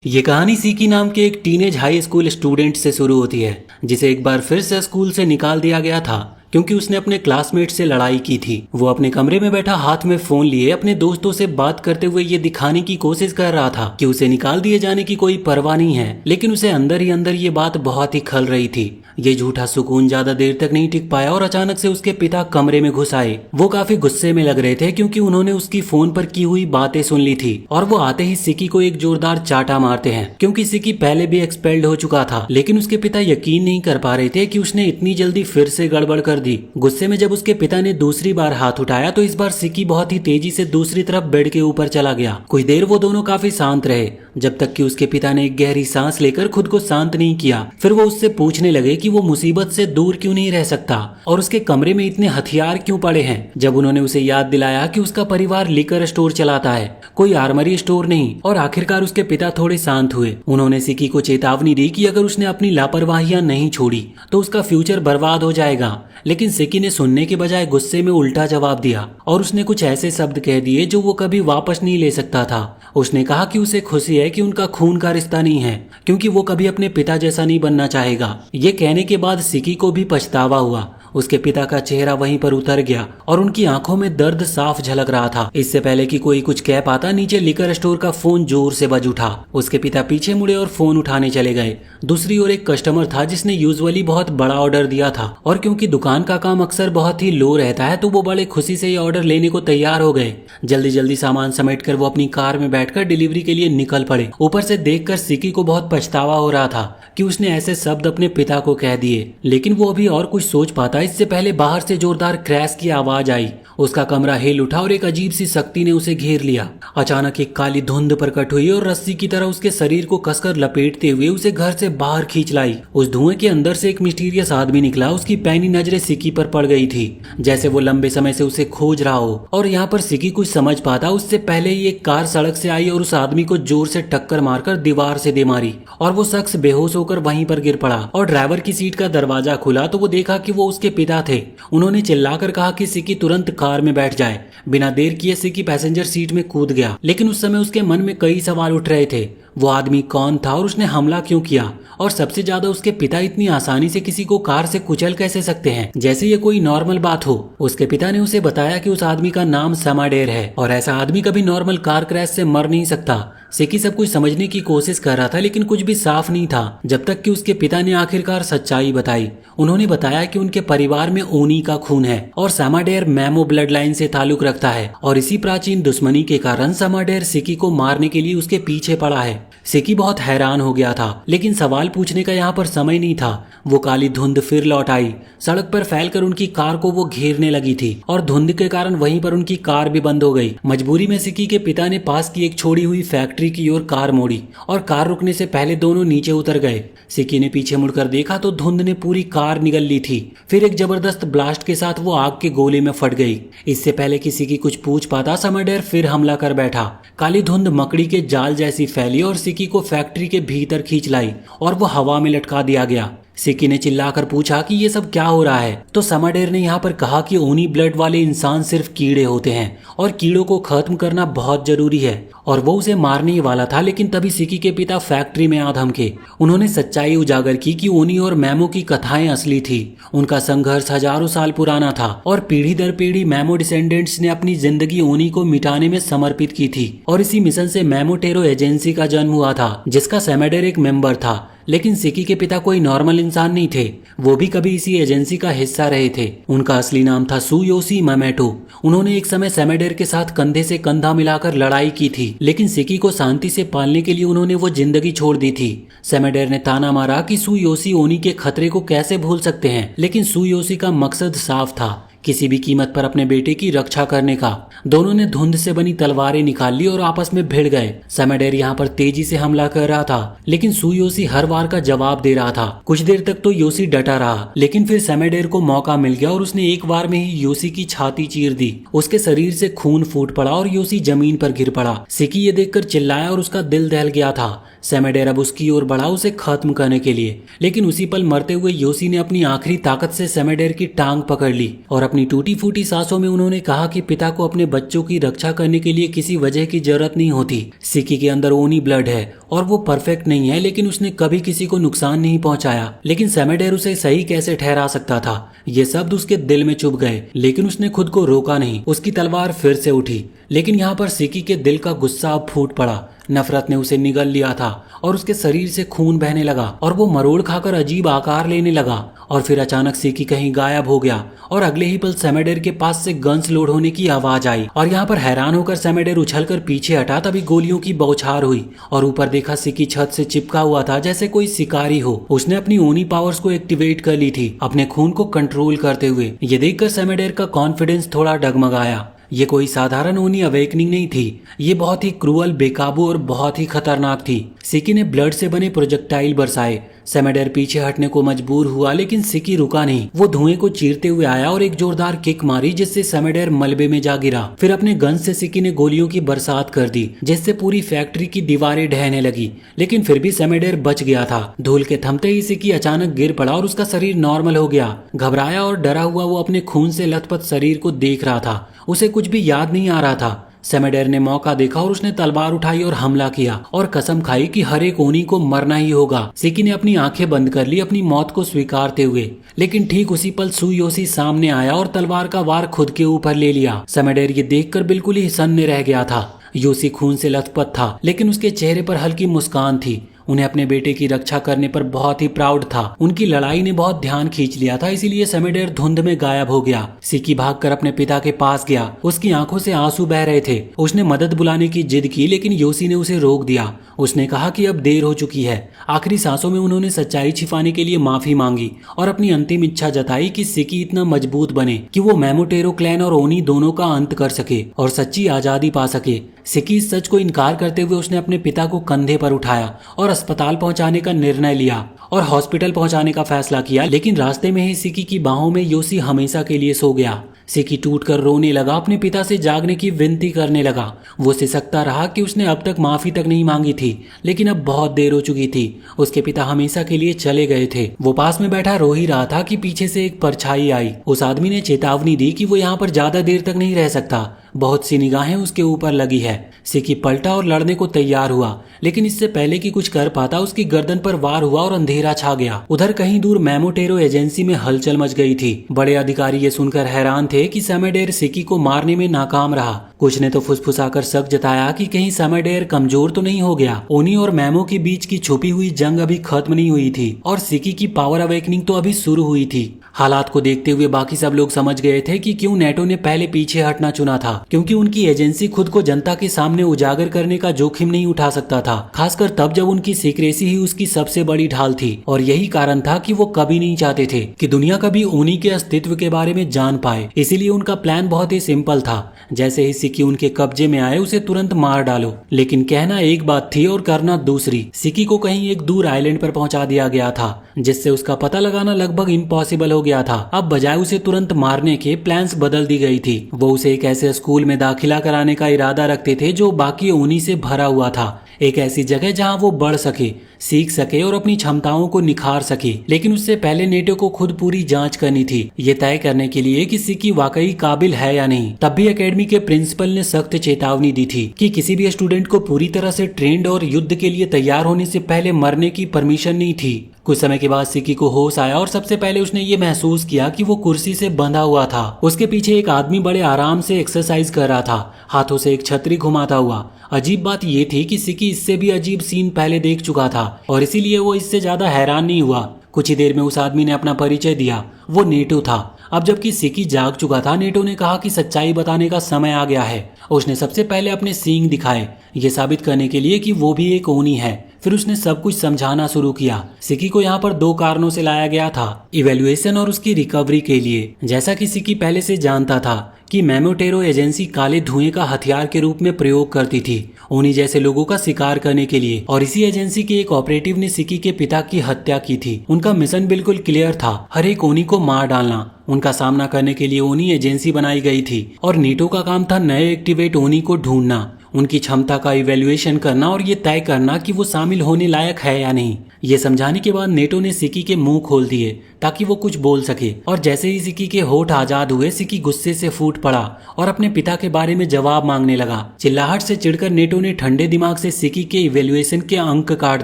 ये कहानी सीकी नाम के एक टीनेज हाई स्कूल स्टूडेंट से शुरू होती है, जिसे एक बार फिर से स्कूल से निकाल दिया गया था क्योंकि उसने अपने क्लासमेट से लड़ाई की थी। वो अपने कमरे में बैठा हाथ में फोन लिए अपने दोस्तों से बात करते हुए ये दिखाने की कोशिश कर रहा था कि उसे निकाल दिए जाने की कोई परवाह नहीं है, लेकिन उसे अंदर ही अंदर ये बात बहुत ही खल रही थी। ये झूठा सुकून ज्यादा देर तक नहीं टिक पाया और अचानक से उसके पिता कमरे में घुस आए। वो काफी गुस्से में लग रहे थे क्योंकि उन्होंने उसकी फोन पर की हुई बातें सुन ली थी और वो आते ही सिकी को एक जोरदार चाटा मारते हैं क्योंकि सिकी पहले भी एक्सपेल्ड हो चुका था। लेकिन उसके पिता यकीन नहीं कर पा रहे थे कि उसने इतनी जल्दी फिर से गड़बड़ कर दी। गुस्से में जब उसके पिता ने दूसरी बार हाथ उठाया तो इस बार सिकी बहुत ही तेजी से दूसरी तरफ बेड के ऊपर चला गया। कुछ देर वो दोनों काफी शांत रहे जब तक कि उसके पिता ने एक गहरी सांस लेकर खुद को शांत नहीं किया। फिर वो उससे पूछने लगे कि वो मुसीबत से दूर क्यों नहीं रह सकता और उसके कमरे में इतने हथियार क्यों पड़े हैं। जब उन्होंने उसे याद दिलाया कि उसका परिवार लिकर स्टोर चलाता है, कोई आर्मरी स्टोर नहीं, और आखिरकार उसके पिता थोड़े शांत हुए। उन्होंने सिकी को चेतावनी दी कि अगर उसने अपनी लापरवाहियां नहीं छोड़ी तो उसका फ्यूचर बर्बाद हो जाएगा। लेकिन सिकी ने सुनने के बजाय गुस्से में उल्टा जवाब दिया और उसने कुछ ऐसे शब्द कह दिए जो वो कभी वापस नहीं ले सकता था। उसने कहा कि उसे खुशी है कि उनका खून का रिश्ता नहीं है क्योंकि वो कभी अपने पिता जैसा नहीं बनना चाहेगा। ये कहने के बाद सिकी को भी पछतावा हुआ। उसके पिता का चेहरा वहीं पर उतर गया और उनकी आंखों में दर्द साफ झलक रहा था। इससे पहले कि कोई कुछ कह पाता नीचे लिकर स्टोर का फोन जोर से बज उठा। उसके पिता पीछे मुड़े और फोन उठाने चले गए। दूसरी ओर एक कस्टमर था जिसने यूजुअली बहुत बड़ा ऑर्डर दिया था और क्योंकि दुकान का काम अक्सर बहुत ही लो रहता है तो वो बड़े खुशी से ये ऑर्डर लेने को तैयार हो गए। जल्दी जल्दी सामान समेटकर वो अपनी कार में बैठकर डिलीवरी के लिए निकल पड़े। ऊपर से देखकर सिकी को बहुत पछतावा हो रहा था कि उसने ऐसे शब्द अपने पिता को कह दिए, लेकिन वो अभी और कुछ सोच पाता इससे पहले बाहर से जोरदार क्रैश की आवाज आई। उसका कमरा हिल उठा और एक अजीब सी शक्ति ने उसे घेर लिया। अचानक एक काली धुंध प्रकट हुई और रस्सी की तरह उसके शरीर को कसकर लपेटते हुए उसे घर से बाहर खींच लाई। उस धुएं के अंदर से एक मिस्टीरियस आदमी निकला। उसकी पैनी नजरें सिकी पर पड़ गई थी, जैसे वो लंबे समय से उसे खोज रहा हो। और यहाँ पर सिकी कुछ समझ पाता उससे पहले ही एक कार सड़क से आई और उस आदमी को जोर से टक्कर मारकर दीवार से दे मारी और वो शख्स बेहोश होकर वहीं पर गिर पड़ा। और ड्राइवर की सीट का दरवाजा खुला तो वो देखा कि वो उसके पिता थे। उन्होंने चिल्लाकर कहा कि सिकी तुरंत कार में बैठ जाए। बिना देर किए सिकी पैसेंजर सीट में कूद गया, लेकिन उस समय उसके मन में कई सवाल उठ रहे थे। वो आदमी कौन था और उसने हमला क्यों किया, और सबसे ज्यादा उसके पिता इतनी आसानी से किसी को कार से कुचल कैसे सकते हैं, जैसे ये कोई नॉर्मल बात हो। उसके पिता ने उसे बताया कि उस आदमी का नाम समाडेर है और ऐसा आदमी कभी नॉर्मल कार क्रैश से मर नहीं सकता। सिकी सब कुछ समझने की कोशिश कर रहा था लेकिन कुछ भी साफ नहीं था जब तक कि उसके पिता ने आखिरकार सच्चाई बताई। उन्होंने बताया कि उनके परिवार में ओनी का खून है और समाडेर मैमो ब्लड लाइन से ताल्लुक रखता है और इसी प्राचीन दुश्मनी के कारण समाडेर सिकी को मारने के लिए उसके पीछे पड़ा है। सिकी बहुत हैरान हो गया था, लेकिन सवाल पूछने का यहाँ पर समय नहीं था। वो काली धुंध फिर लौट आई, सड़क पर फैलकर उनकी कार को वो घेरने लगी थी और धुंध के कारण वहीं पर उनकी कार भी बंद हो गई। मजबूरी में सिकी के पिता ने पास की एक छोड़ी हुई फैक्ट्री की ओर कार मोड़ी और कार रुकने से पहले दोनों नीचे उतर गए। सिकी ने पीछे मुड़कर देखा तो धुंध ने पूरी कार निगल ली थी। फिर एक जबरदस्त ब्लास्ट के साथ वो आग के गोले में फट गई। इससे पहले कि सिकी कुछ पूछ पाता समाडेर फिर हमला कर बैठा। काली धुंध मकड़ी के जाल जैसी फैली और सिकी को फैक्ट्री के भीतर खींच लाई और वो हवा में लटका दिया गया। सिकी ने चिल्लाकर पूछा कि ये सब क्या हो रहा है, तो समाडेर ने यहाँ पर कहा कि ओनी ब्लड वाले इंसान सिर्फ कीड़े होते हैं और कीड़ों को खत्म करना बहुत जरूरी है। और वो उसे मारने ही वाला था, लेकिन तभी सिकी के पिता फैक्ट्री में आ धमके। उन्होंने सच्चाई उजागर की कि ओनी और मैमो की कथाएं असली थी। उनका संघर्ष हजारों साल पुराना था और पीढ़ी दर पीढ़ी मैमो डिसेंडेंट्स ने अपनी जिंदगी ओनी को मिटाने में समर्पित की थी। और इसी मिशन से मैमो टेरो एजेंसी का जन्म हुआ था, जिसका समाडेर एक मेंबर था। लेकिन सिकी के पिता कोई नॉर्मल इंसान नहीं थे, वो भी कभी इसी एजेंसी का हिस्सा रहे थे। उनका असली नाम था सुयोशी मामेटो। उन्होंने एक समय समाडेर के साथ कंधे से कंधा मिलाकर लड़ाई की थी, लेकिन सिकी को शांति से पालने के लिए उन्होंने वो जिंदगी छोड़ दी थी। समाडेर ने ताना मारा कि सुयोशी ओनी के खतरे को कैसे भूल सकते हैं, लेकिन सुयोशी का मकसद साफ था, किसी भी कीमत पर अपने बेटे की रक्षा करने का। दोनों ने धुंध से बनी तलवारें निकाल ली और आपस में भिड़ गए। समाडेर यहाँ पर तेजी से हमला कर रहा था, लेकिन सुयोशी हर वार का जवाब दे रहा था। कुछ देर तक तो योशी डटा रहा, लेकिन फिर समाडेर को मौका मिल गया और उसने एक बार में ही योशी की छाती चीर दी। उसके शरीर से खून फूट पड़ा और योशी जमीन पर गिर पड़ा। सिकी ये देखकर चिल्लाया और उसका दिल दहल गया था। सेमेडेर अब उसकी ओर बढ़ा उसे खत्म करने के लिए, लेकिन उसी पल मरते हुए योशी ने अपनी आखिरी ताकत से सेमेडेर की टांग पकड़ ली और अपनी टूटी फूटी सांसों में उन्होंने कहा कि पिता को अपने बच्चों की रक्षा करने के लिए किसी वजह की जरूरत नहीं होती। सिकी के अंदर ओनी ब्लड है और वो परफेक्ट नहीं है, लेकिन उसने कभी किसी को नुकसान नहीं पहुंचाया। लेकिन सेमेडेर उसे सही कैसे ठहरा सकता था? ये शब्द उसके दिल में चुभ गए, लेकिन उसने खुद को रोका नहीं। उसकी तलवार फिर से उठी, लेकिन यहाँ पर सिकी के दिल का गुस्सा अब फूट पड़ा। नफरत ने उसे निगल लिया था और उसके शरीर से खून बहने लगा और वो मरोड़ खाकर अजीब आकार लेने लगा। और फिर अचानक सिकी कहीं गायब हो गया और अगले ही पल सेमेडेर के पास से गन्स लोड होने की आवाज आई और यहाँ पर हैरान होकर सेमेडेर उछलकर पीछे हटा। तभी गोलियों की बौछार हुई और ऊपर देखा सिकी छत से चिपका हुआ था जैसे कोई शिकारी हो। उसने अपनी ओनी पावर्स को एक्टिवेट कर ली थी, अपने खून को कंट्रोल करते हुए। ये देखकर सेमेडेर का कॉन्फिडेंस थोड़ा डगमगाया। ये कोई साधारण ओनी अवेकनिंग नहीं थी, ये बहुत ही क्रूअल, बेकाबू और बहुत ही खतरनाक थी। सिकी ने ब्लड से बने प्रोजेक्टाइल बरसाए। सेमेडेर पीछे हटने को मजबूर हुआ, लेकिन सिकी रुका नहीं। वो धुएं को चीरते हुए आया और एक जोरदार किक मारी जिससे सेमेडेर मलबे में जा गिरा। फिर अपने गन से सिकी ने गोलियों की बरसात कर दी जिससे पूरी फैक्ट्री की दीवारें ढहने लगी, लेकिन फिर भी सेमेडेर बच गया था। धूल के थमते ही सिकी अचानक गिर पड़ा और उसका शरीर नॉर्मल हो गया। घबराया और डरा हुआ वो अपने खून से लथपथ शरीर को देख रहा था। उसे कुछ भी याद नहीं आ रहा था। सेमेडेर ने मौका देखा और उसने तलवार उठाई और हमला किया और कसम खाई कि हर एक ओनी को मरना ही होगा। सिकी ने अपनी आंखें बंद कर ली अपनी मौत को स्वीकारते हुए, लेकिन ठीक उसी पल सुयोशी सामने आया और तलवार का वार खुद के ऊपर ले लिया। सेमेडेर ये देखकर बिल्कुल ही सन्न रह गया था। योशी खून से लथपथ था, लेकिन उसके चेहरे पर हल्की मुस्कान थी। उन्हें अपने बेटे की रक्षा करने पर बहुत ही प्राउड था। उनकी लड़ाई ने बहुत ध्यान खींच लिया था, इसीलिए सेमेडेर धुंध में गायब हो गया। सिकी भागकर अपने पिता के पास गया। उसकी आंखों से आंसू बह रहे थे। उसने मदद बुलाने की जिद की, लेकिन योशी ने उसे रोक दिया। उसने कहा कि अब देर हो चुकी है। आखिरी सांसों में उन्होंने सच्चाई छिपाने के लिए माफी मांगी और अपनी अंतिम इच्छा जताई कि सिकी इतना मजबूत बने कि वो मेमोटेरो क्लैन और ओनी दोनों का अंत कर सके और सच्ची आजादी पा सके। सिकी इस सच को इनकार करते हुए उसने अपने पिता को कंधे पर उठाया और अस्पताल पहुंचाने का निर्णय लिया और हॉस्पिटल पहुंचाने का फैसला किया। लेकिन रास्ते में ही सिकी की बाहों में योशी हमेशा के लिए सो गया। सिकी टूटकर रोने लगा, अपने पिता से जागने की विनती करने लगा। वो सिसकता रहा कि उसने अब तक माफी तक नहीं मांगी थी, लेकिन अब बहुत देर हो चुकी थी। उसके पिता हमेशा के लिए चले गए थे। वो पास में बैठा रो ही रहा था कि पीछे से एक परछाई आई। उस आदमी ने चेतावनी दी कि वो यहाँ पर ज्यादा देर तक नहीं रह सकता। बहुत सी निगाहें उसके ऊपर लगी है। सिकी पलटा और लड़ने को तैयार हुआ, लेकिन इससे पहले कि कुछ कर पाता उसकी गर्दन पर वार हुआ और अंधेरा छा गया। उधर कहीं दूर मेमोटेरो एजेंसी में हलचल मच गई थी। बड़े अधिकारी ये सुनकर हैरान थे कि सेमेडेर सिकी को मारने में नाकाम रहा। कुछ ने तो फुसफुसाकर शक जताया कि कहीं सेमेडेर कमजोर तो नहीं हो गया। ओनी और मेमो के बीच की छुपी हुई जंग अभी खत्म नहीं हुई थी और सिकी की पावर अवेकनिंग तो अभी शुरू हुई थी। हालात को देखते हुए बाकी सब लोग समझ गए थे कि क्यों नेटो ने पहले पीछे हटना चुना था, क्योंकि उनकी एजेंसी खुद को जनता के सामने उजागर करने का जोखिम नहीं उठा सकता था, खासकर तब जब उनकी सीक्रेसी ही उसकी सबसे बड़ी ढाल थी। और यही कारण था कि वो कभी नहीं चाहते थे कि दुनिया कभी ओनी के अस्तित्व के बारे में जान पाए। इसीलिए उनका प्लान बहुत ही सिंपल था। जैसे ही सिकी उनके कब्जे में आए उसे तुरंत मार डालो। लेकिन कहना एक बात थी और करना दूसरी। सिकी को कहीं एक दूर आइलैंड पर पहुंचा दिया गया था, जिससे उसका पता लगाना लगभग इम्पॉसिबल हो गया था। अब बजाय उसे तुरंत मारने के प्लान्स बदल दी गई थी। वो उसे एक ऐसे स्कूल में दाखिला कराने का इरादा रखते थे जो बाकी ओनी से भरा हुआ था। एक ऐसी जगह जहां वो बढ़ सके, सीख सके और अपनी क्षमताओं को निखार सके। लेकिन उससे पहले नेटो को खुद पूरी जांच करनी थी, ये तय करने के लिए कि सिकी वाकई काबिल है या नहीं। तब भी एकेडमी के प्रिंसिपल ने सख्त चेतावनी दी थी कि किसी भी स्टूडेंट को पूरी तरह से ट्रेंड और युद्ध के लिए तैयार होने से पहले मरने की परमिशन नहीं थी। कुछ समय के बाद सिकी को होश आया और सबसे पहले उसने ये महसूस किया कि वो कुर्सी से बंधा हुआ था। उसके पीछे एक आदमी बड़े आराम से एक्सरसाइज कर रहा था, हाथों से एक छतरी घुमाता हुआ। अजीब बात ये थी कि सिकी इससे भी अजीब सीन पहले देख चुका था और इसीलिए वो इससे ज्यादा हैरान नहीं हुआ। कुछ ही देर में उस आदमी ने अपना परिचय दिया। वो नेटो था। अब जबकि सिकी जाग चुका था, नेटो ने कहा कि सच्चाई बताने का समय आ गया है। उसने सबसे पहले अपने सींग दिखाए, ये साबित करने के लिए कि वो भी एक ओनी है। फिर उसने सब कुछ समझाना शुरू किया। सिकी को यहाँ पर दो कारणों से लाया गया था, इवेल्युएशन और उसकी रिकवरी के लिए। जैसा कि सिकी पहले से जानता था कि मेमोटेरो एजेंसी काले धुएं का हथियार के रूप में प्रयोग करती थी ओनी जैसे लोगों का शिकार करने के लिए, और इसी एजेंसी के एक ऑपरेटिव ने सिकी के पिता की हत्या की थी। उनका मिशन बिल्कुल क्लियर था, हर एक ओनी को मार डालना। उनका सामना करने के लिए ओनी एजेंसी बनाई गई थी और नेटो का काम था नए एक्टिवेट ओनी को ढूंढना, उनकी क्षमता का इवैल्यूएशन करना और ये तय करना कि वो शामिल होने लायक है या नहीं। ये समझाने के बाद नेटो ने सिकी के मुंह खोल दिए ताकि वो कुछ बोल सके, और जैसे ही सिकी के होठ आजाद हुए सिकी गुस्से से फूट पड़ा और अपने पिता के बारे में जवाब मांगने लगा। चिल्लाहट से चिढ़कर नेटो ने ठंडे दिमाग से सिकी के इवैल्यूएशन के अंक काट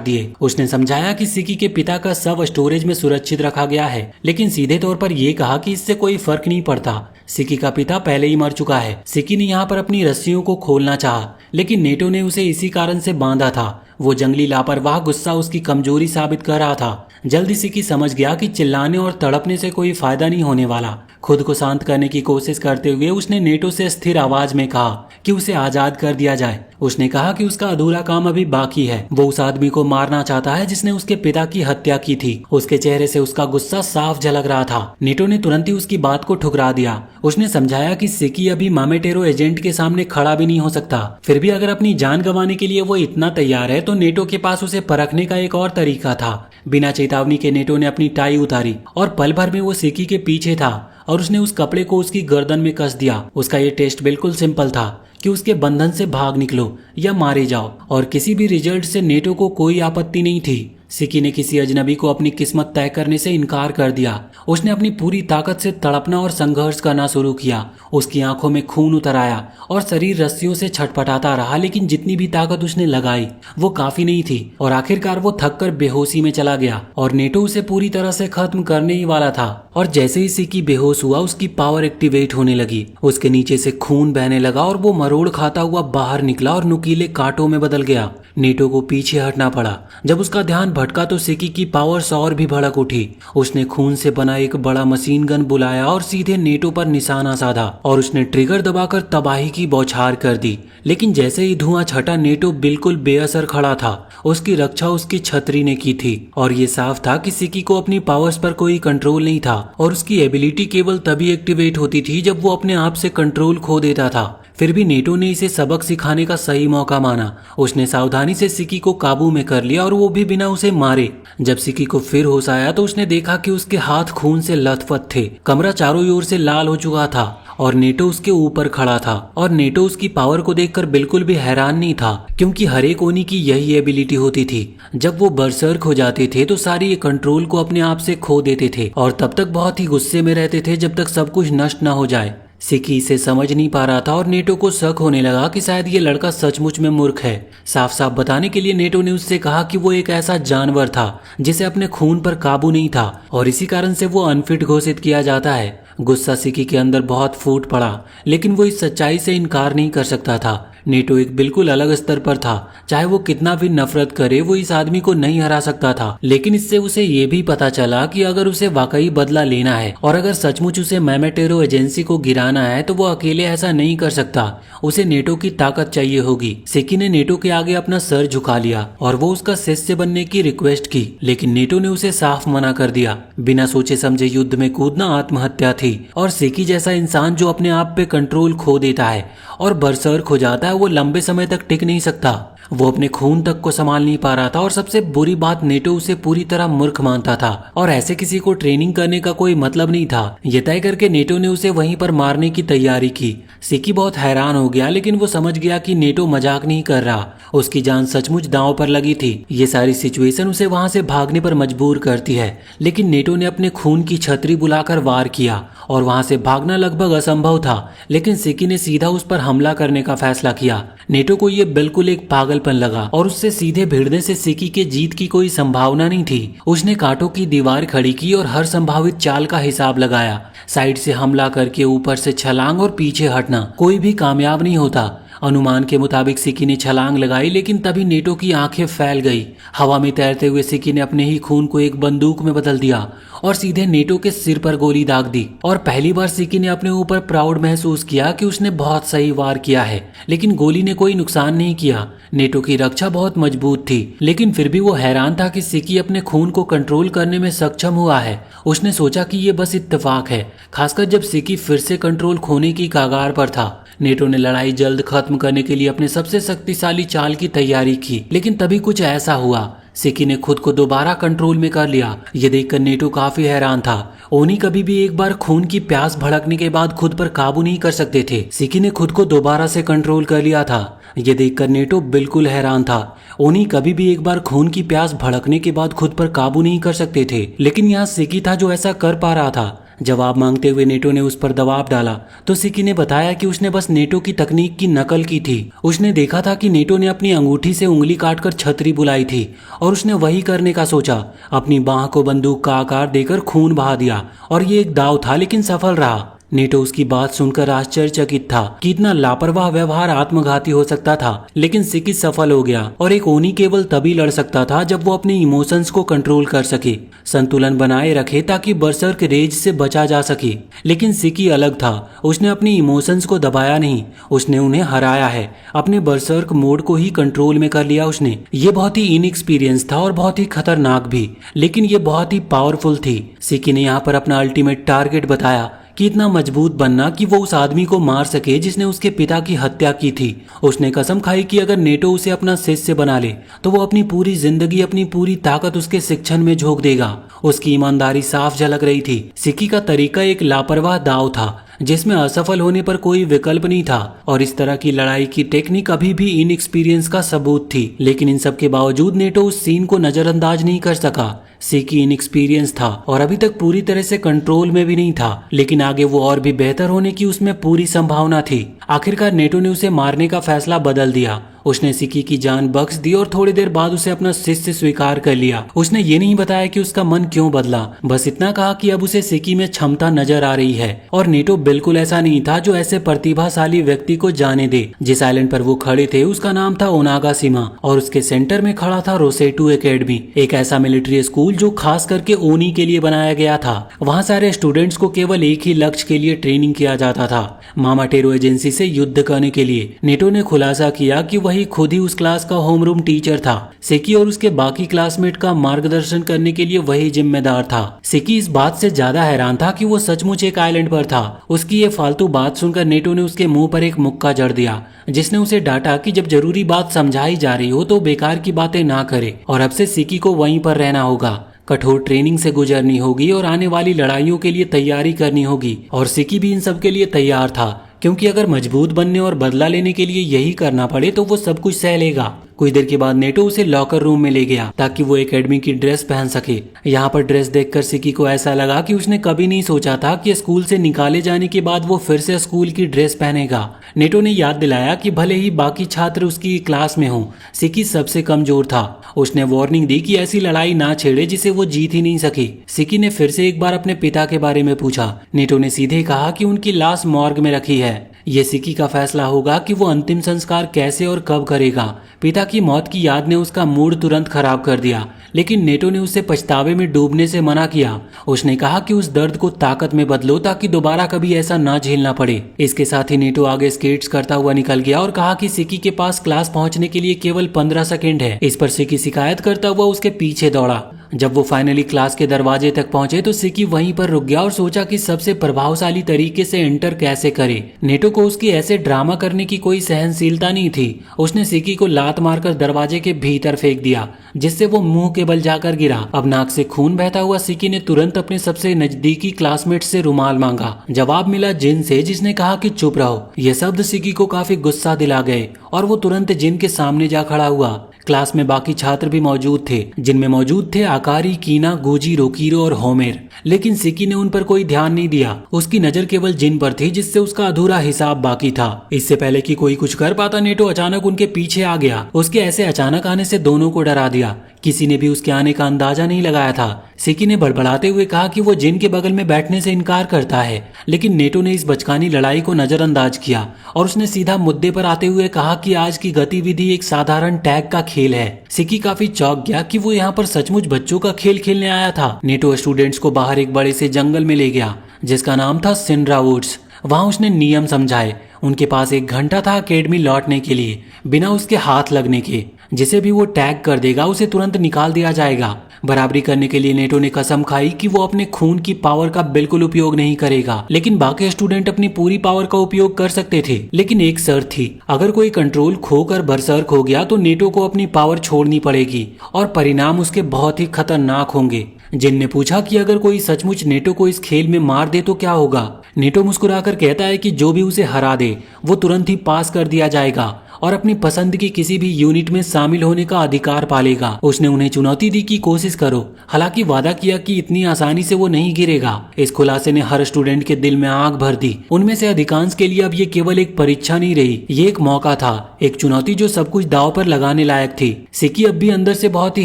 दिए। उसने समझाया कि सिकी के पिता का शव स्टोरेज में सुरक्षित रखा गया है, लेकिन सीधे तौर पर यह कहा कि इससे कोई फर्क नहीं पड़ता, सिकी का पिता पहले ही मर चुका है। सिकी ने यहाँ पर अपनी रस्सियों को खोलना चाहा, लेकिन नेटो ने उसे इसी कारण से बांधा था। वो जंगली लापरवाह गुस्सा उसकी कमजोरी साबित कर रहा था। जल्दी सिकी समझ गया कि चिल्लाने और तड़पने से कोई फायदा नहीं होने वाला। खुद को शांत करने की कोशिश करते हुए उसने नेटो से स्थिर आवाज में कहा कि उसे आजाद कर दिया जाए। उसने कहा कि उसका अधूरा काम अभी बाकी है। वो उस आदमी को मारना चाहता है जिसने उसके पिता की हत्या की थी। उसके चेहरे से उसका गुस्सा साफ झलक रहा था। नेटो ने तुरंत ही उसकी बात को ठुकरा दिया। उसने समझाया कि सिकी अभी मामेटेरो एजेंट के सामने खड़ा भी नहीं हो सकता। फिर भी अगर अपनी जान गंवाने के लिए वो इतना तैयार है तो नेटो के पास उसे परखने का एक और तरीका था। बिना चेतावनी के नेटो ने अपनी टाई उतारी और पल भर में वो सिकी के पीछे था और उसने उस कपड़े को उसकी गर्दन में कस दिया। उसका ये टेस्ट बिल्कुल सिंपल था कि उसके बंधन से भाग निकलो या मारे जाओ, और किसी भी रिजल्ट से नेटो को कोई आपत्ति नहीं थी। सिकी ने किसी अजनबी को अपनी किस्मत तय करने से इनकार कर दिया। उसने अपनी पूरी ताकत से तड़पना और संघर्ष करना शुरू किया। उसकी आंखों में खून उतर आया और शरीर रस्सियों से छटपटाता रहा, लेकिन जितनी भी ताकत उसने लगाई वो काफी नहीं थी और आखिरकार वो थक कर बेहोशी में चला गया और नेटो उसे पूरी तरह से खत्म करने ही वाला था। और जैसे ही सिकी बेहोश हुआ उसकी पावर एक्टिवेट होने लगी। उसके नीचे से खून बहने लगा और वो मरोड़ खाता हुआ बाहर निकला और नुकीले कांटों में बदल गया। नेटो को पीछे हटना पड़ा। जब उसका ध्यान भटका तो सिकी की पावर्स और भी भड़क उठी। उसने खून से बना एक बड़ा मशीन गन बुलाया और सीधे नेटो पर निशाना साधा और उसने ट्रिगर दबाकर तबाही की बौछार कर दी। लेकिन जैसे ही धुआं छटा नेटो बिल्कुल बेअसर खड़ा था। उसकी रक्षा उसकी छतरी ने की थी और ये साफ था कि सिकी को अपनी पावर्स पर कोई कंट्रोल नहीं था और उसकी एबिलिटी केवल तभी एक्टिवेट होती थी जब वो अपने आप से कंट्रोल खो देता था। फिर भी नेटो ने इसे सबक सिखाने का सही मौका माना। उसने सावधानी से सिकी को काबू में कर लिया और वो भी बिना उसे मारे। जब सिकी को फिर होश आया तो उसने देखा कि उसके हाथ खून से लथपथ थे। कमरा चारों ओर से लाल हो चुका था और नेटो उसके ऊपर खड़ा था। और नेटो उसकी पावर को देखकर बिल्कुल भी हैरान नहीं था, क्योंकि हर एक ओनी की यही एबिलिटी होती थी। जब वो बरसर्क हो जाते थे तो सारी कंट्रोल को अपने आप से खो देते थे और तब तक बहुत ही गुस्से में रहते थे जब तक सब कुछ नष्ट न हो जाए। सिकी इसे समझ नहीं पा रहा था और नेटो को शक होने लगा कि शायद ये लड़का सचमुच में मूर्ख है। साफ साफ बताने के लिए नेटो ने उससे कहा कि वो एक ऐसा जानवर था जिसे अपने खून पर काबू नहीं था और इसी कारण से वो अनफिट घोषित किया जाता है। गुस्सा सिकी के अंदर बहुत फूट पड़ा, लेकिन वो इस सच्चाई से इनकार नहीं कर सकता था। नेटो एक बिल्कुल अलग स्तर पर था। चाहे वो कितना भी नफरत करे वो इस आदमी को नहीं हरा सकता था। लेकिन इससे उसे ये भी पता चला कि अगर उसे वाकई बदला लेना है और अगर सचमुच उसे मैमेटेरो एजेंसी को गिराना है तो वो अकेले ऐसा नहीं कर सकता। उसे नेटो की ताकत चाहिए होगी। सिकी ने नेटो के आगे अपना सर झुका लिया और वो उसका शिष्य बनने की रिक्वेस्ट की, लेकिन नेटो ने उसे साफ मना कर दिया। बिना सोचे समझे युद्ध में कूदना आत्महत्या थी और सिकी जैसा इंसान जो अपने आप पे कंट्रोल खो देता है और बरसर्क हो जाता है वो लंबे समय तक टिक नहीं सकता। वो अपने खून तक को संभाल नहीं पा रहा था और सबसे बुरी बात नेटो उसे पूरी तरह मूर्ख मानता था और ऐसे किसी को ट्रेनिंग करने का कोई मतलब नहीं था। ये तय करके नेटो ने उसे वहीं पर मारने की तैयारी की। सिकी बहुत हैरान हो गया, लेकिन वो समझ गया कि नेटो मजाक नहीं कर रहा। उसकी जान सचमुच दांव पर लगी थी। ये सारी सिचुएशन उसे वहां से भागने पर मजबूर करती है, लेकिन नेटो ने अपने खून की छतरी बुलाकर वार किया और वहां से भागना लगभग असंभव था। लेकिन सिकी ने सीधा उस पर हमला करने का फैसला किया। नेटो को ये बिल्कुल एक पागलपन लगा और उससे सीधे भिड़ने से सिकी के जीत की कोई संभावना नहीं थी। उसने कांटों की दीवार खड़ी की और हर संभावित चाल का हिसाब लगाया। साइड से हमला करके ऊपर से छलांग और पीछे हटना, कोई भी कामयाब नहीं होता। अनुमान के मुताबिक सिकी ने छलांग लगाई, लेकिन तभी नेटो की आंखें फैल गई। हवा में तैरते हुए सिकी ने अपने ही खून को एक बंदूक में बदल दिया और सीधे नेटो के सिर पर गोली दाग दी। और पहली बार सिकी ने अपने ऊपर प्राउड महसूस किया कि उसने बहुत सही वार किया है, लेकिन गोली ने कोई नुकसान नहीं किया। नेटो की रक्षा बहुत मजबूत थी, लेकिन फिर भी वो हैरान था कि सिकी अपने खून को कंट्रोल करने में सक्षम हुआ है। उसने सोचा कि ये बस इत्तेफाक है, खासकर जब सिकी फिर से कंट्रोल खोने की कगार पर था। नेटो ने लड़ाई जल्द खत्म करने के लिए अपने सबसे शक्तिशाली चाल की तैयारी की, लेकिन तभी कुछ ऐसा हुआ। सिकी ने खुद को दोबारा कंट्रोल में कर लिया। ये देखकर नेटो काफी हैरान था। ओनी कभी भी एक बार खून की प्यास भड़कने के बाद खुद पर काबू नहीं कर सकते थे। सिकी ने खुद को दोबारा से कंट्रोल कर लिया था। ये देखकर नेटो बिल्कुल हैरान था। ओनी कभी भी एक बार खून की प्यास भड़कने के बाद खुद पर काबू नहीं कर सकते थे, लेकिन यहाँ सिकी था जो ऐसा कर पा रहा था। जवाब मांगते हुए नेटो ने उस पर दबाव डाला तो सिकी ने बताया कि उसने बस नेटो की तकनीक की नकल की थी। उसने देखा था कि नेटो ने अपनी अंगूठी से उंगली काटकर छतरी बुलाई थी और उसने वही करने का सोचा। अपनी बाह को बंदूक का आकार देकर खून बहा दिया और ये एक दाव था, लेकिन सफल रहा। नेटो उसकी बात सुनकर आश्चर्यचकित था कि इतना लापरवाह व्यवहार आत्मघाती हो सकता था, लेकिन सिकी सफल हो गया। और एक ओनी केवल तभी लड़ सकता था जब वो अपने इमोशंस को कंट्रोल कर सके, संतुलन बनाए रखे ताकि बरसर्क रेज से बचा जा सके। लेकिन सिकी अलग था। उसने अपनी इमोशंस को दबाया नहीं, उसने उन्हें हराया है। अपने बरसर्क मोड को ही कंट्रोल में कर लिया उसने। ये बहुत ही इनएक्सपीरियंस था और बहुत ही खतरनाक भी, लेकिन ये बहुत ही पावरफुल थी। सिकी ने यहाँ पर अपना अल्टीमेट टारगेट बताया कि इतना मजबूत बनना कि वो उस आदमी को मार सके जिसने उसके पिता की हत्या की थी। उसने कसम खाई कि अगर नेटो उसे अपना शिष्य बना ले तो वो अपनी पूरी जिंदगी, अपनी पूरी ताकत उसके शिक्षण में झोंक देगा। उसकी ईमानदारी साफ झलक रही थी। सिकी का तरीका एक लापरवाह दाव था जिसमें असफल होने पर कोई विकल्प नहीं था, और इस तरह की लड़ाई की टेक्निक अभी भी इनएक्सपीरियंस का सबूत थी। लेकिन इन सब के बावजूद नेटो उस सीन को नजरअंदाज नहीं कर सका। सिकी इनएक्सपीरियंस था और अभी तक पूरी तरह से कंट्रोल में भी नहीं था, लेकिन आगे वो और भी बेहतर होने की उसमें पूरी संभावना थी। आखिरकार नेटो ने उसे मारने का फैसला बदल दिया। उसने सिकी की जान बख्श दी और थोड़ी देर बाद उसे अपना शिष्य स्वीकार कर लिया। उसने ये नहीं बताया कि उसका मन क्यों बदला, बस इतना कहा कि अब उसे सिकी में क्षमता नजर आ रही है। और नेटो बिल्कुल ऐसा नहीं था जो ऐसे प्रतिभाशाली व्यक्ति को जाने दे। जिस आइलैंड पर वो खड़े थे उसका नाम था ओनागाशिमा और उसके सेंटर में खड़ा था रोसेटू एकेडमी, एक ऐसा मिलिट्री स्कूल जो खास करके ओनी के लिए बनाया गया था। वहाँ सारे स्टूडेंट्स को केवल एक ही लक्ष्य के लिए ट्रेनिंग किया जाता था, मामाटेरो एजेंसी से युद्ध करने के लिए। नेटो ने खुलासा किया कि वही खुद ही उस क्लास का होमरूम टीचर था। सिकी और उसके बाकी क्लासमेट का मार्गदर्शन करने के लिए वही जिम्मेदार था। सिकी इस बात से ज्यादा हैरान था कि वो सचमुच एक आइलैंड पर था। उसकी ये फालतू बात सुनकर नेटो ने उसके मुंह पर एक मुक्का जड़ दिया, जिसने उसे डांटा कि जब जरूरी बात समझाई जा रही हो तो बेकार की बातें ना करे, और अब से सिकी को वहीं पर रहना होगा, कठोर ट्रेनिंग से गुजरनी होगी और आने वाली लड़ाइयों के लिए तैयारी करनी होगी। और सिकी भी इन सब के लिए तैयार था, क्योंकि अगर मजबूत बनने और बदला लेने के लिए यही करना पड़े तो वो सब कुछ सह लेगा। कुछ देर के बाद नेटो उसे लॉकर रूम में ले गया ताकि वो एकेडमी की ड्रेस पहन सके। यहाँ पर ड्रेस देखकर सिकी को ऐसा लगा कि उसने कभी नहीं सोचा था कि स्कूल से निकाले जाने के बाद वो फिर से स्कूल की ड्रेस पहनेगा। नेटो ने याद दिलाया कि भले ही बाकी छात्र उसकी क्लास में हों, सिकी सबसे कमजोर था। उसने वार्निंग दी कि ऐसी लड़ाई ना छेड़े जिसे वो जीत ही नहीं सकी। सिकी ने फिर से एक बार अपने पिता के बारे में पूछा। नेटो ने सीधे कहा कि उनकी लाश मॉर्ग में रखी है। ये सिकी का फैसला होगा कि वो अंतिम संस्कार कैसे और कब करेगा। पिता की मौत की याद ने उसका मूड तुरंत खराब कर दिया, लेकिन नेटो ने उसे पछतावे में डूबने से मना किया। उसने कहा कि उस दर्द को ताकत में बदलो ताकि दोबारा कभी ऐसा ना झेलना पड़े। इसके साथ ही नेटो आगे स्केट्स करता हुआ निकल गया और कहा कि सिकी के पास क्लास पहुंचने के लिए केवल 15 सेकेंड है। इस पर सिकी शिकायत करता हुआ उसके पीछे दौड़ा। जब वो फाइनली क्लास के दरवाजे तक पहुंचे तो सिकी वहीं पर रुक गया और सोचा कि सबसे प्रभावशाली तरीके से एंटर कैसे करे। नेटो को उसकी ऐसे ड्रामा करने की कोई सहनशीलता नहीं थी। उसने सिकी को लात मारकर दरवाजे के भीतर फेंक दिया, जिससे वो मुंह के बल जाकर गिरा। अब नाक से खून बहता हुआ सिकी ने तुरंत अपने सबसे नजदीकी क्लासमेट से रुमाल मांगा। जवाब मिला जिन से, जिसने कहा कि चुप रहो। ये शब्द सिकी को काफी गुस्सा दिला गए और वो तुरंत जिन के सामने जा खड़ा हुआ। क्लास में बाकी छात्र भी मौजूद थे, जिनमें मौजूद थे आकारी, कीना, गोजी, रोकीरो और होमेर, लेकिन सिकी ने उन पर कोई ध्यान नहीं दिया। उसकी नजर केवल जिन पर थी, जिससे उसका अधूरा हिसाब बाकी था। इससे पहले कि कोई कुछ कर पाता, नेटो अचानक उनके पीछे आ गया। उसके ऐसे अचानक आने से दोनों को डरा दिया। किसी ने भी उसके आने का अंदाजा नहीं लगाया था। सिकी ने बड़बड़ाते हुए कहा कि वो जिन के बगल में बैठने से इनकार करता है, लेकिन नेटो ने इस बचकानी लड़ाई को नजरअंदाज किया और उसने सीधा मुद्दे पर आते हुए कहा कि आज की गतिविधि एक साधारण टैग का खेल है। सिकी काफी चौंक गया कि वो यहाँ पर सचमुच बच्चों का खेल खेलने आया था। नेटो स्टूडेंट्स को बाहर एक बड़े से जंगल में ले गया जिसका नाम था सिंड्रा वुड्स। वहां उसने नियम समझाए। उनके पास 1 घंटा था अकेडमी लौटने के लिए, बिना उसके हाथ लगने के। जिसे भी वो टैग कर देगा उसे तुरंत निकाल दिया जाएगा। बराबरी करने के लिए नेटो ने कसम खाई कि वो अपने खून की पावर का बिल्कुल उपयोग नहीं करेगा, लेकिन बाकी स्टूडेंट अपनी पूरी पावर का उपयोग कर सकते थे। लेकिन एक शर्त थी, अगर कोई कंट्रोल खोकर बरसर्क हो गया तो नेटो को अपनी पावर छोड़नी पड़ेगी और परिणाम उसके बहुत ही खतरनाक होंगे। जिन ने पूछा कि अगर कोई सचमुच नेटो को इस खेल में मार दे तो क्या होगा। नेटो मुस्कुराकर कहता है कि जो भी उसे हरा दे वो तुरंत ही पास कर दिया जाएगा और अपनी पसंद की किसी भी यूनिट में शामिल होने का अधिकार पालेगा। उसने उन्हें चुनौती दी कि कोशिश करो, हालांकि वादा किया कि इतनी आसानी से वो नहीं गिरेगा। इस खुलासे ने हर स्टूडेंट के दिल में आग भर दी। उनमें से अधिकांश के लिए अब ये केवल एक परीक्षा नहीं रही, ये एक मौका था, एक चुनौती जो सब कुछ दांव पर लगाने लायक थी। सिकी अब भी अंदर से बहुत ही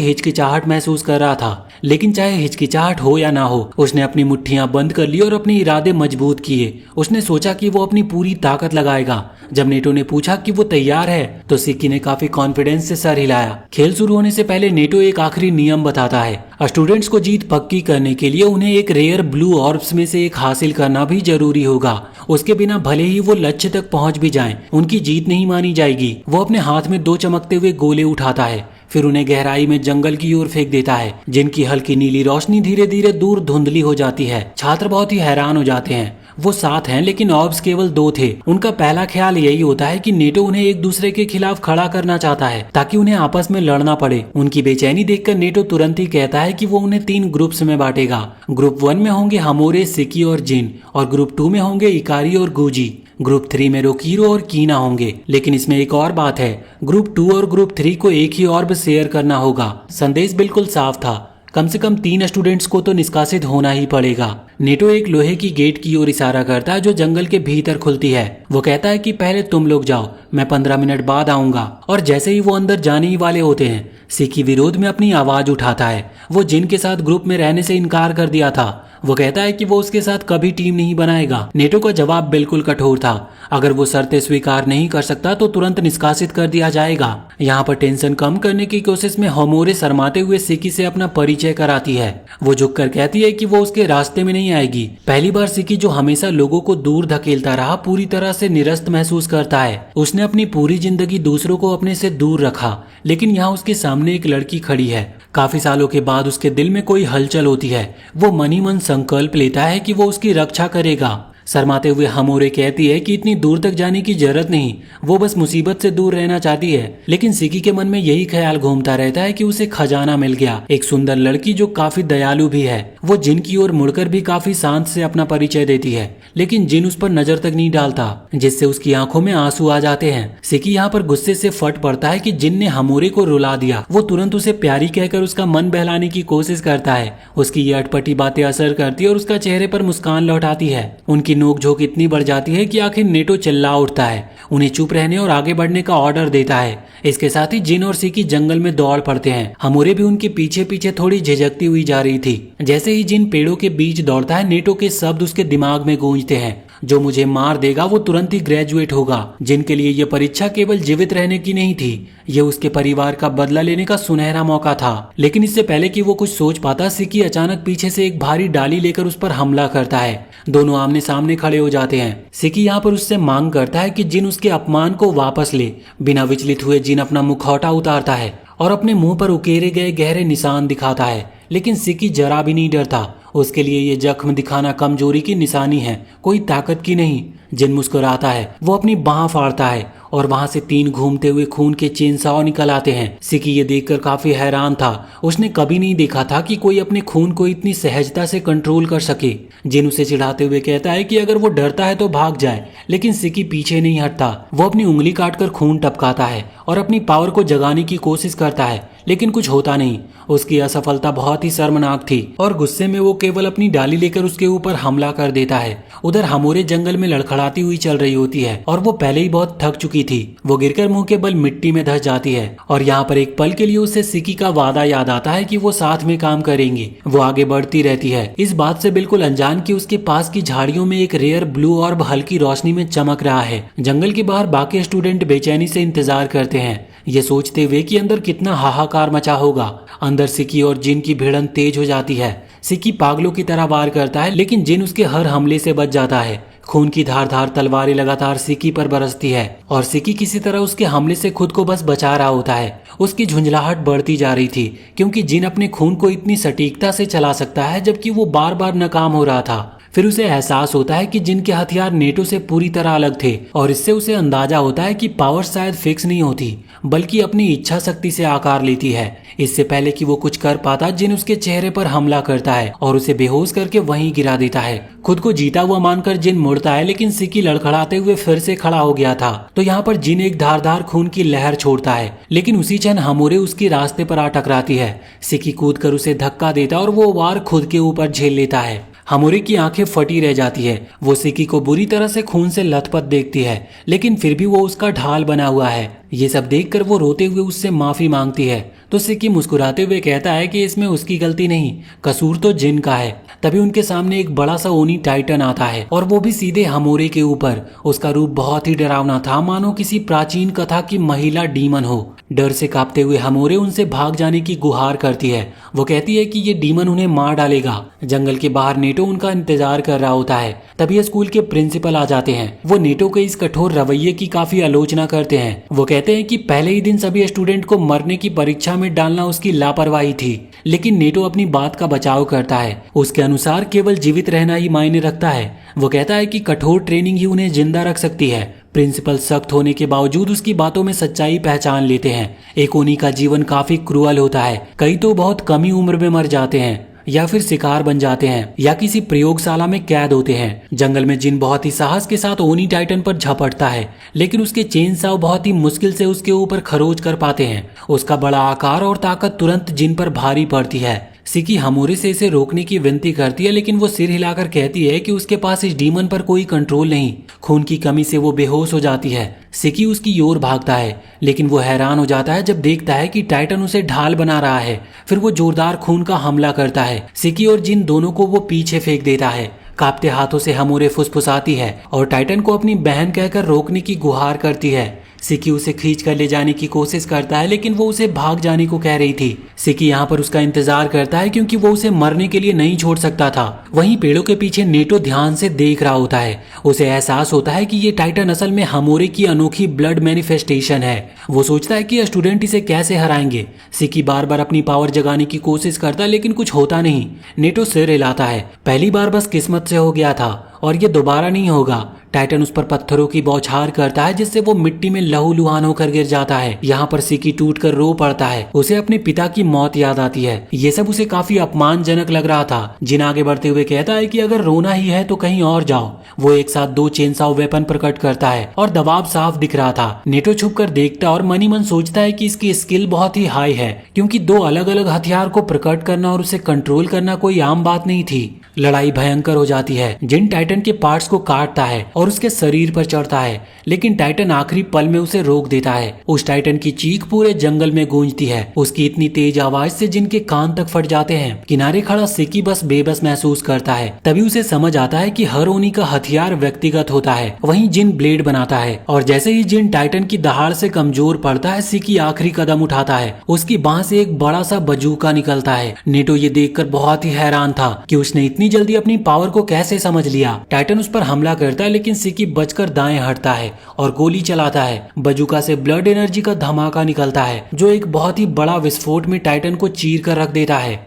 हिचकिचाहट महसूस कर रहा था, लेकिन चाहे हिचकिचाहट हो या ना हो, उसने अपनी मुट्ठियां बंद कर ली और अपने इरादे मजबूत किए। उसने सोचा कि वो अपनी पूरी ताकत लगाएगा। जब नेटो ने पूछा कि वो तैयार है तो सिक्की ने काफी कॉन्फिडेंस से सर हिलाया। खेल शुरू होने से पहले नेटो एक आखिरी नियम बताता है। स्टूडेंट्स को जीत पक्की करने के लिए उन्हें एक रेयर ब्लू ऑर्ब्स में से एक हासिल करना भी जरूरी होगा। उसके बिना भले ही वो लक्ष्य तक पहुंच भी जाएं, उनकी जीत नहीं मानी जाएगी। वो अपने हाथ में 2 चमकते हुए गोले उठाता है, फिर उन्हें गहराई में जंगल की ओर फेंक देता है, जिनकी हल्की नीली रोशनी धीरे धीरे दूर धुंधली हो जाती है। छात्र बहुत ही हैरान हो जाते हैं। वो 7 हैं लेकिन ऑर्ब्स केवल 2 थे। उनका पहला ख्याल यही होता है कि नेटो उन्हें एक दूसरे के खिलाफ खड़ा करना चाहता है ताकि उन्हें आपस में लड़ना पड़े। उनकी बेचैनी देखकर नेटो तुरंत ही कहता है कि वो उन्हें 3 ग्रुप्स में बांटेगा। ग्रुप 1 में होंगे हमोरे, सिकी और जिन, और ग्रुप 2 में होंगे इकारी और गुजी। ग्रुप 3 में रोकीरो और कीना होंगे। लेकिन इसमें एक और बात है, ग्रुप 2 और ग्रुप 3 को एक ही ऑर्ब शेयर करना होगा। संदेश बिल्कुल साफ था, कम से कम 3 स्टूडेंट्स को तो निष्कासित होना ही पड़ेगा। नेटो एक लोहे की गेट की ओर इशारा करता है जो जंगल के भीतर खुलती है। वो कहता है कि पहले तुम लोग जाओ, मैं 15 मिनट बाद आऊंगा। और जैसे ही वो अंदर जाने ही वाले होते हैं, सिकी विरोध में अपनी आवाज उठाता है। वो जिन के साथ ग्रुप में रहने से इनकार कर दिया था। वो कहता है कि वो उसके साथ कभी टीम नहीं बनाएगा। नेटो का जवाब बिल्कुल कठोर था, अगर वो शर्तें स्वीकार नहीं कर सकता तो तुरंत निष्कासित कर दिया जाएगा। यहाँ पर टेंशन कम करने की कोशिश में हमोरे शर्माते हुए सिकी से अपना परिचय कराती है। वो झुककर कहती है कि वो उसके रास्ते में नहीं आएगी। पहली बार सिकी, जो हमेशा लोगों को दूर धकेलता रहा, पूरी तरह से निरस्त महसूस करता है। उसने अपनी पूरी जिंदगी दूसरों को अपने से दूर रखा, लेकिन यहाँ उसके सामने एक लड़की खड़ी है। काफी सालों के बाद उसके दिल में कोई हलचल होती है। वो मन ही मन संकल्प लेता है कि वो उसकी रक्षा करेगा। शर्माते हुए हमोरे कहती है कि इतनी दूर तक जाने की जरूरत नहीं, वो बस मुसीबत से दूर रहना चाहती है। लेकिन सिकी के मन में यही ख्याल घूमता रहता है कि उसे खजाना मिल गया, एक सुंदर लड़की जो काफी दयालु भी है। वो जिन की ओर मुड़कर भी काफी शांत से अपना परिचय देती है, लेकिन जिन उस पर नजर तक नहीं डालता, जिससे उसकी आंखों में आंसू आ जाते हैं। सिकी यहाँ पर गुस्से से फट पड़ता है कि जिन ने हमोरे को रुला दिया। वो तुरंत उसे प्यारी कहकर उसका मन बहलाने की कोशिश करता है। उसकी ये अटपटी बातें असर करती है और उसका चेहरे पर मुस्कान लौटाती है। उनकी नोकझोंक इतनी बढ़ जाती है कि आखिर नेटो चिल्ला उठता है, उन्हें चुप रहने और आगे बढ़ने का ऑर्डर देता है। इसके साथ ही जिन और सिकी जंगल में दौड़ पड़ते हैं। हमोरे भी उनके पीछे पीछे थोड़ी झिझकती हुई जा रही थी। जैसे ही जिन पेड़ों के बीच दौड़ता है, नेटो के शब्द उसके दिमाग में गूंजते हैं, जो मुझे मार देगा वो तुरंत ही ग्रेजुएट होगा। जिनके लिए ये परीक्षा केवल जीवित रहने की नहीं थी, ये उसके परिवार का बदला लेने का सुनहरा मौका था। लेकिन इससे पहले कि वो कुछ सोच पाता, सिकी अचानक पीछे से एक भारी डाली लेकर उस पर हमला करता है। दोनों आमने सामने खड़े हो जाते हैं। सिकी यहाँ पर उससे मांग करता है कि जिन उसके अपमान को वापस ले। बिना विचलित हुए जिन अपना मुखौटा उतारता है और अपने मुंह पर उकेरे गए गहरे निशान दिखाता है। लेकिन सिकी जरा भी नहीं डरता। उसके लिए ये जख्म दिखाना कमजोरी की निशानी है, कोई ताकत की नहीं। जिन मुस्कुराता है, वो अपनी बाह फाड़ता है और वहां से 3 घूमते हुए खून के चेनसाव निकल आते हैं। सिकी ये देखकर काफी हैरान था। उसने कभी नहीं देखा था कि कोई अपने खून को इतनी सहजता से कंट्रोल कर सके। जिन उसे चिढ़ाते हुए कहता है कि अगर वो डरता है तो भाग जाए, लेकिन सिकी पीछे नहीं हटता। वो अपनी उंगली काटकर खून टपकाता है और अपनी पावर को जगाने की कोशिश करता है, लेकिन कुछ होता नहीं। उसकी असफलता बहुत ही शर्मनाक थी और गुस्से में वो केवल अपनी डाली लेकर उसके ऊपर हमला कर देता है। उधर हमोरे जंगल में लड़खड़ाती हुई चल रही होती है और वो पहले ही बहुत थक चुकी थी। वो गिरकर मुंह के बल मिट्टी में धंस जाती है और यहाँ पर एक पल के लिए उसे सिकी का वादा याद आता है कि वो साथ में काम करेंगे। वो आगे बढ़ती रहती है, इस बात से बिल्कुल अनजान कि उसके पास की झाड़ियों में एक रेयर ब्लू ऑर्ब हल्की रोशनी में चमक रहा है। जंगल के बाहर बाकी स्टूडेंट बेचैनी से इंतजार करते हैं, ये सोचते हुए कि अंदर कितना हाहाकार मचा होगा। अंदर सिकी और जिन की भिड़ंत तेज हो जाती है। सिकी पागलों की तरह वार करता है, लेकिन जिन उसके हर हमले से बच जाता है। खून की धारदार तलवारें लगातार सिकी पर बरसती है और सिकी किसी तरह उसके हमले से खुद को बस बचा रहा होता है। उसकी झुंझलाहट बढ़ती जा रही थी क्योंकि जिन अपने खून को इतनी सटीकता से चला सकता है जबकि वो बार बार नाकाम हो रहा था। फिर उसे एहसास होता है कि जिन के हथियार नेटो से पूरी तरह अलग थे और इससे उसे अंदाजा होता है कि पावर शायद फिक्स नहीं होती बल्कि अपनी इच्छा शक्ति से आकार लेती है। इससे पहले कि वो कुछ कर पाता जिन उसके चेहरे पर हमला करता है और उसे बेहोश करके वहीं गिरा देता है। खुद को जीता हुआ मानकर जिन मुड़ता है लेकिन सिकी लड़खड़ाते हुए फिर से खड़ा हो गया था। तो यहाँ पर जिन एक धारदार खून की लहर छोड़ता है लेकिन उसी क्षण हमोरे उसके रास्ते पर आ टकराती है। सिकी कूद कर उसे धक्का देता और वो वार खुद के ऊपर झेल लेता है। हमोरे की आंखें फटी रह जाती है। वो सिकी को बुरी तरह से खून से लथपथ देखती है लेकिन फिर भी वो उसका ढाल बना हुआ है। ये सब देखकर वो रोते हुए उससे माफी मांगती है तो सिकी मुस्कुराते हुए कहता है कि इसमें उसकी गलती नहीं, कसूर तो जिन का है। तभी उनके सामने एक बड़ा सा ओनी टाइटन आता है और वो भी सीधे हमोरे के ऊपर। उसका रूप बहुत ही डरावना था, मानो किसी प्राचीन कथा की महिला डीमन हो। डर से कांपते हुए हमोरे उनसे भाग जाने की गुहार करती है। वो कहती है कि ये डीमन उन्हें मार डालेगा। जंगल के बाहर नेटो उनका इंतजार कर रहा होता है। तभी स्कूल के प्रिंसिपल आ जाते हैं। वो नेटो के इस कठोर रवैये की काफी आलोचना करते हैं। वो कहते हैं कि पहले ही दिन सभी स्टूडेंट को मरने की परीक्षा में डालना उसकी लापरवाही थी, लेकिन नेटो अपनी बात का बचाव करता है। उसके अनुसार केवल जीवित रहना ही मायने रखता है। वो कहता है कि कठोर ट्रेनिंग ही उन्हें जिंदा रख सकती है। प्रिंसिपल सख्त होने के बावजूद उसकी बातों में सच्चाई पहचान लेते हैं। एक ओनी का जीवन काफी क्रूअल होता है। कई तो बहुत कम ही उम्र में मर जाते हैं या फिर शिकार बन जाते हैं या किसी प्रयोगशाला में कैद होते हैं। जंगल में जिन बहुत ही साहस के साथ ओनी टाइटन पर झपटता है लेकिन उसके चेन साव बहुत ही मुश्किल से उसके ऊपर खरोच कर पाते हैं। उसका बड़ा आकार और ताकत तुरंत जिन पर भारी पड़ती है। सिकी हमोरे से इसे रोकने की विनती करती है लेकिन वो सिर हिलाकर कहती है कि उसके पास इस डीमन पर कोई कंट्रोल नहीं। खून की कमी से वो बेहोश हो जाती है। सिकी उसकी ओर भागता है लेकिन वो हैरान हो जाता है जब देखता है कि टाइटन उसे ढाल बना रहा है। फिर वो जोरदार खून का हमला करता है। सिकी और जिन दोनों को वो पीछे फेंक देता है। कांपते हाथों से हमोरे फुसफुसाती है और टाइटन को अपनी बहन कहकर रोकने की गुहार करती है। सिकी उसे खींच कर ले जाने की कोशिश करता है लेकिन वो उसे भाग जाने को कह रही थी। सिकी यहाँ पर उसका इंतजार करता है क्योंकि वो उसे मरने के लिए नहीं छोड़ सकता था। वहीं पेड़ों के पीछे नेटो ध्यान से देख रहा होता है। उसे एहसास होता है कि ये टाइटन असल में हमोरे की अनोखी ब्लड मैनिफेस्टेशन है। वो सोचता है कि स्टूडेंट इसे कैसे हराएंगे। सिकी बार बार अपनी पावर जगाने की कोशिश करता है लेकिन कुछ होता नहीं। नेटो सिर हिलाता है। पहली बार बस किस्मत से हो गया था और ये दोबारा नहीं होगा। टाइटन उस पर पत्थरों की बौछार करता है जिससे वो मिट्टी में लहूलुहान होकर गिर जाता है। यहाँ पर सिकी टूट कर रो पड़ता है। उसे अपने पिता की मौत याद आती है। ये सब उसे काफी अपमानजनक लग रहा था। जिन आगे बढ़ते हुए कहता है कि अगर रोना ही है तो कहीं और जाओ। वो एक साथ 2 चेनसाव वेपन प्रकट करता है और दबाव साफ दिख रहा था। नेटो छुप कर देखता और मनी मन सोचता है कि इसकी स्किल बहुत ही हाई है क्योंकि 2 अलग अलग हथियार को प्रकट करना और उसे कंट्रोल करना कोई आम बात नहीं थी। लड़ाई भयंकर हो जाती है। जिन टाइटन के पार्ट्स को काटता है और उसके शरीर पर चढ़ता है लेकिन टाइटन आखिरी पल में उसे रोक देता है। उस टाइटन की चीख पूरे जंगल में गूंजती है। उसकी इतनी तेज आवाज से जिनके कान तक फट जाते हैं। किनारे खड़ा सिकी बस बेबस महसूस करता है। तभी उसे समझ आता है कि हर ओनी का हथियार व्यक्तिगत होता है, वहीं जिन ब्लेड बनाता है। और जैसे ही जिन टाइटन की दहाड़ से कमजोर पड़ता है सिकी आखिरी कदम उठाता है। उसकी बाह से एक बड़ा सा बजूका निकलता है। नेटो ये देखकर बहुत ही हैरान था कि उसने इतनी जल्दी अपनी पावर को कैसे समझ लिया। टाइटन उस पर हमला करता है लेकिन सिकी बचकर दाएं हटता है और गोली चलाता है। बजूका से ब्लड एनर्जी का धमाका निकलता है जो एक बहुत ही बड़ा विस्फोट में टाइटन को चीर कर रख देता है।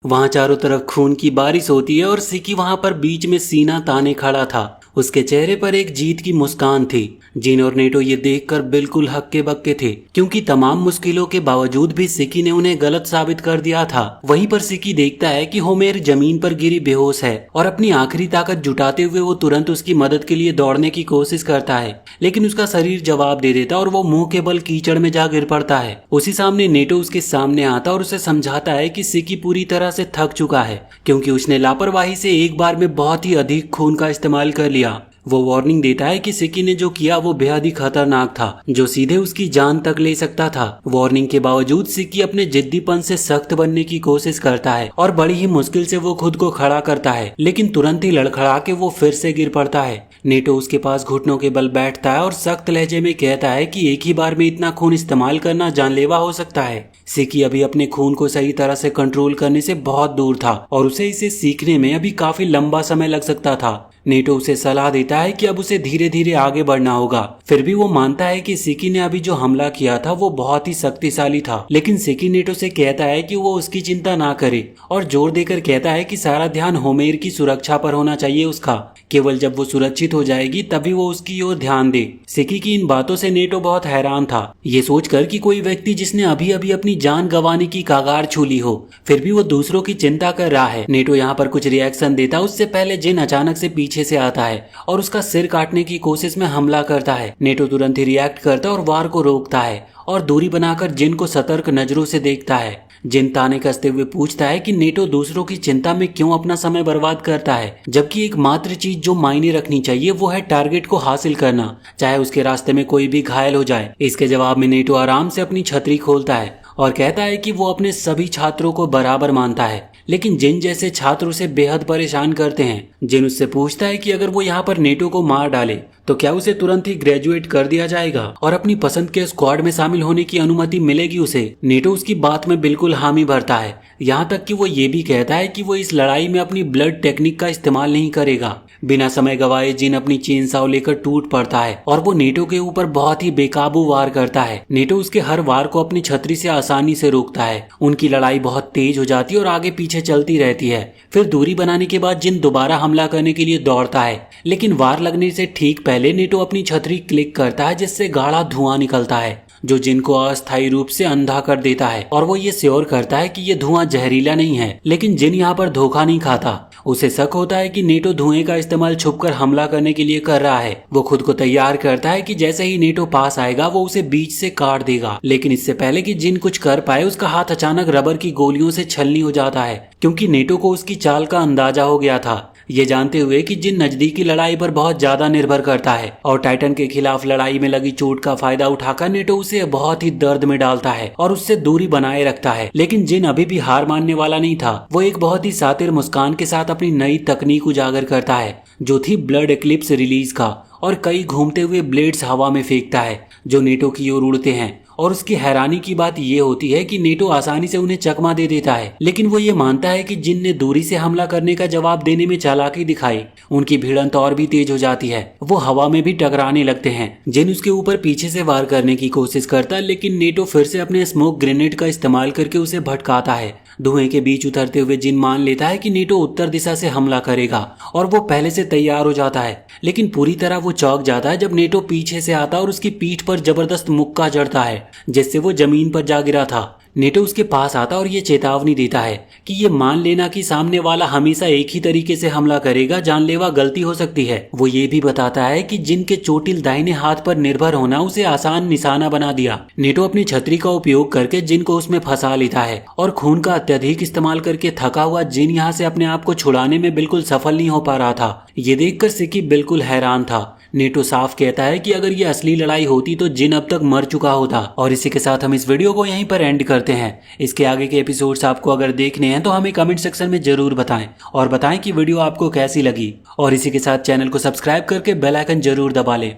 वहां चारों तरफ खून की बारिश होती है और सिकी वहां पर बीच में सीना ताने खड़ा था। उसके चेहरे पर एक जीत की मुस्कान थी। जिन और नेटो ये देखकर बिल्कुल हक्के बक्के थे क्योंकि तमाम मुश्किलों के बावजूद भी सिकी ने उन्हें गलत साबित कर दिया था। वहीं पर सिकी देखता है कि होमेर जमीन पर गिरी बेहोश है और अपनी आखिरी ताकत जुटाते हुए वो तुरंत उसकी मदद के लिए दौड़ने की कोशिश करता है लेकिन उसका शरीर जवाब दे देता और वो मुंह के बल कीचड़ में जा गिर पड़ता है। उसी सामने नेटो उसके सामने आता और उसे समझाता है कि सिकी पूरी तरह से थक चुका है क्योंकि उसने लापरवाही से एक बार में बहुत ही अधिक खून का इस्तेमाल कर लिया। वो वार्निंग देता है कि सिकी ने जो किया वो बेहद ही खतरनाक था, जो सीधे उसकी जान तक ले सकता था। वार्निंग के बावजूद सिकी अपने जिद्दीपन से सख्त बनने की कोशिश करता है और बड़ी ही मुश्किल से वो खुद को खड़ा करता है लेकिन तुरंत ही लड़खड़ा के वो फिर से गिर पड़ता है नेटो उसके पास घुटनों के बल बैठता है और सख्त लहजे में कहता है कि एक ही बार में इतना खून इस्तेमाल करना जानलेवा हो सकता है। सेकी अभी अपने खून को सही तरह से कंट्रोल करने से बहुत दूर था और उसे इसे सीखने में अभी काफी लंबा समय लग सकता था। नेटो उसे सलाह देता है कि अब उसे धीरे धीरे आगे बढ़ना होगा। फिर भी वो मानता है कि सेकी ने अभी जो हमला किया था वो बहुत ही शक्तिशाली था, लेकिन सेकी नेटो से कहता है कि वो उसकी चिंता ना करे और जोर देकर कहता है कि सारा ध्यान होमेर की सुरक्षा पर होना चाहिए उसका। केवल जब वो सुरक्षित हो जाएगी तभी वो उसकी ओर ध्यान दे। सेकी की इन बातों से नेटो बहुत हैरान था, ये सोचकर कि कोई व्यक्ति जिसने अभी अभी अपनी जान गंवाने की कगार छू ली हो फिर भी वो दूसरों की चिंता कर रहा है। नेटो यहाँ पर कुछ रिएक्शन देता उससे पहले जिन अचानक से पीछे से आता है और उसका सिर काटने की कोशिश में हमला करता है। नेटो तुरंत ही रिएक्ट करता और वार को रोकता है और दूरी बनाकर जिन को सतर्क नजरों से देखता है। जिन ताने कसते हुए पूछता है कि नेटो दूसरों की चिंता में क्यों अपना समय बर्बाद करता है, जबकि एकमात्र चीज जो मायने रखनी चाहिए वो है टारगेट को हासिल करना, चाहे उसके रास्ते में कोई भी घायल हो जाए। इसके जवाब में नेटो आराम से अपनी छतरी खोलता है और कहता है कि वो अपने सभी छात्रों को बराबर मानता है, लेकिन जिन जैसे छात्र उसे बेहद परेशान करते हैं। जिन उससे पूछता है कि अगर वो यहाँ पर नेटो को मार डाले तो क्या उसे तुरंत ही ग्रेजुएट कर दिया जाएगा और अपनी पसंद के स्क्वाड में शामिल होने की अनुमति मिलेगी उसे। नेटो उसकी बात में बिल्कुल हामी भरता है, यहाँ तक कि वो ये भी कहता है कि वो इस लड़ाई में अपनी ब्लड टेक्निक का इस्तेमाल नहीं करेगा। बिना समय गवाए जिन अपनी चेन साव लेकर टूट पड़ता है और वो नेटो के ऊपर बहुत ही बेकाबू वार करता है। नेटो उसके हर वार को अपनी छतरी से आसानी से रोकता है। उनकी लड़ाई बहुत तेज हो जाती है और आगे पीछे चलती रहती है। फिर दूरी बनाने के बाद जिन दोबारा हमला करने के लिए दौड़ता है, लेकिन वार लगने से ठीक पहले नेटो अपनी छतरी क्लिक करता है जिससे गाढ़ा धुआं निकलता है जो जिन को अस्थायी रूप से अंधा कर देता है। और वो ये श्योर करता है कि ये धुआं जहरीला नहीं है, लेकिन जिन यहाँ पर धोखा नहीं खाता। उसे शक होता है कि नेटो धुएं का इस्तेमाल छुपकर हमला करने के लिए कर रहा है। वो खुद को तैयार करता है कि जैसे ही नेटो पास आएगा वो उसे बीच से काट देगा, लेकिन इससे पहले कि जिन कुछ कर पाए उसका हाथ अचानक रबर की गोलियों से छलनी हो जाता है, क्योंकि नेटो को उसकी चाल का अंदाजा हो गया था। ये जानते हुए कि जिन नजदीकी लड़ाई पर बहुत ज्यादा निर्भर करता है और टाइटन के खिलाफ लड़ाई में लगी चोट का फायदा उठाकर नेटो उसे बहुत ही दर्द में डालता है और उससे दूरी बनाए रखता है। लेकिन जिन अभी भी हार मानने वाला नहीं था। वो एक बहुत ही सातिर मुस्कान के साथ अपनी नई तकनीक उजागर करता है जो थी ब्लड एक्लिप्स रिलीज का, और कई घूमते हुए ब्लेड्स हवा में फेंकता है जो नेटो की ओर उड़ते हैं। और उसकी हैरानी की बात ये होती है कि नेटो आसानी से उन्हें चकमा दे देता है, लेकिन वो ये मानता है कि जिन ने दूरी से हमला करने का जवाब देने में चालाकी दिखाई, उनकी भिड़ंत और भी तेज हो जाती है। वो हवा में भी टकराने लगते हैं। जिन उसके ऊपर पीछे से वार करने की कोशिश करता है, लेकिन नेटो फिर से अपने स्मोक ग्रेनेड का इस्तेमाल करके उसे भटकाता है। धुएं के बीच उतरते हुए जिन मान लेता है कि नेटो उत्तर दिशा से हमला करेगा और वो पहले से तैयार हो जाता है, लेकिन पूरी तरह वो चौंक जाता है जब नेटो पीछे से आता और उसकी पीठ पर जबरदस्त मुक्का जड़ता है जिससे वो जमीन पर जा गिरा था। नेटो उसके पास आता और ये चेतावनी देता है कि ये मान लेना कि सामने वाला हमेशा एक ही तरीके से हमला करेगा जानलेवा गलती हो सकती है। वो ये भी बताता है कि जिनके चोटिल दाहिने हाथ पर निर्भर होना उसे आसान निशाना बना दिया। नेटो अपनी छतरी का उपयोग करके जिन को उसमें फंसा लेता है और खून का अत्यधिक इस्तेमाल करके थका हुआ जिन यहाँ से अपने आप को छुड़ाने में बिल्कुल सफल नहीं हो पा रहा था। ये देखकर सेकी बिल्कुल हैरान था। नेटो साफ कहता है कि अगर ये असली लड़ाई होती तो जिन अब तक मर चुका होता। और इसी के साथ हम इस वीडियो को यहीं पर एंड करते हैं। इसके आगे के एपिसोड्स आपको अगर देखने हैं तो हमें कमेंट सेक्शन में जरूर बताएं और बताएं कि वीडियो आपको कैसी लगी। और इसी के साथ चैनल को सब्सक्राइब करके बेल आइकन जरूर दबा लें।